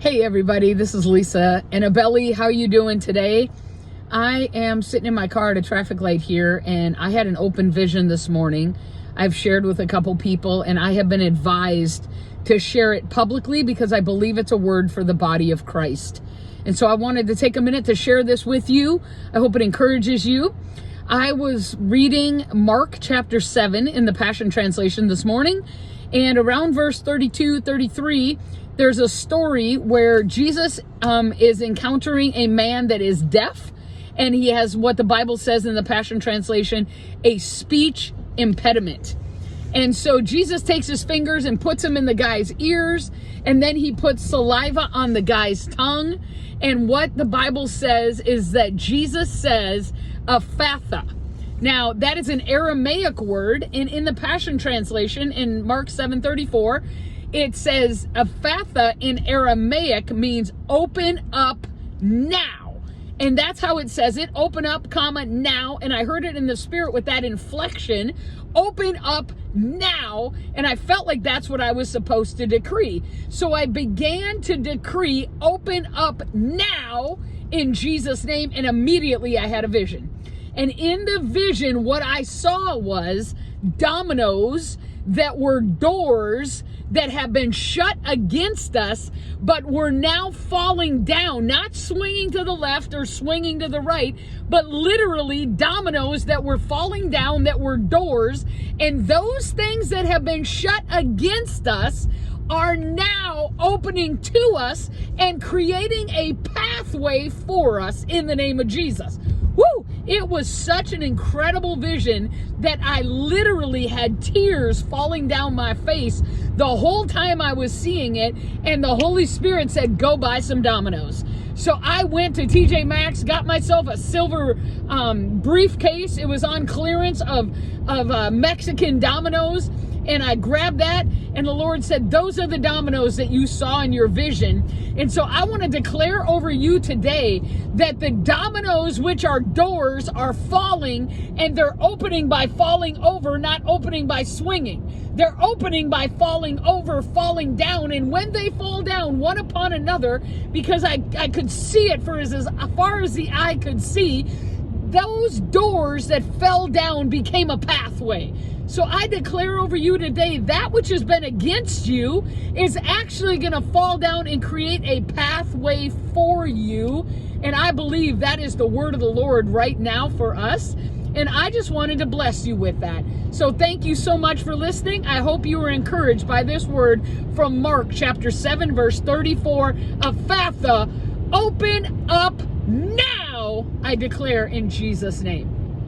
Hey everybody, this is Lisa Annabelli. How you doing today? I am sitting in my car at a traffic light here, and I had an open vision this morning. I've shared with a couple people, and I have been advised to share it publicly because I believe it's a word for the body of Christ. And so I wanted to take a minute to share this with you. I hope it encourages you. I was reading Mark chapter 7 in the Passion Translation this morning, and around verse 32, 33, there's a story where Jesus is encountering a man that is deaf, and he has what the Bible says in the Passion Translation, a speech impediment. And so Jesus takes his fingers and puts them in the guy's ears, and then he puts saliva on the guy's tongue. And what the Bible says is that Jesus says, "Ephatha." Now, that is an Aramaic word, and in the Passion Translation, in Mark 7:34, it says Ephatha in Aramaic means open up now. And that's how it says it, open up, comma, now. And I heard it in the spirit with that inflection, open up now. And I felt like that's what I was supposed to decree. So I began to decree, open up now in Jesus' name. And immediately I had a vision. And in the vision, what I saw was dominoes that were doors that have been shut against us, but were now falling down, not swinging to the left or swinging to the right, but literally dominoes that were falling down that were doors. And those things that have been shut against us are now opening to us and creating a pathway for us in the name of Jesus. Woo! It was such an incredible vision that I literally had tears falling down my face the whole time I was seeing it, and the Holy Spirit said, go buy some dominoes. So I went to TJ Maxx, got myself a silver briefcase. It was on clearance of Mexican dominoes, and I grabbed that, and the Lord said, those are the dominoes that you saw in your vision. And so I want to declare over you today that the dominoes, which are doors, are falling, and they're opening by falling over, not opening by swinging. They're opening by falling over, falling down, and when they fall down one upon another, because I could see it for as far as the eye could see, those doors that fell down became a pathway. So I declare over you today, that which has been against you is actually going to fall down and create a pathway for you. And I believe that is the word of the Lord right now for us. And I just wanted to bless you with that. So thank you so much for listening. I hope you were encouraged by this word from Mark chapter 7, verse 34, Ephatha, open up now, I declare in Jesus' name.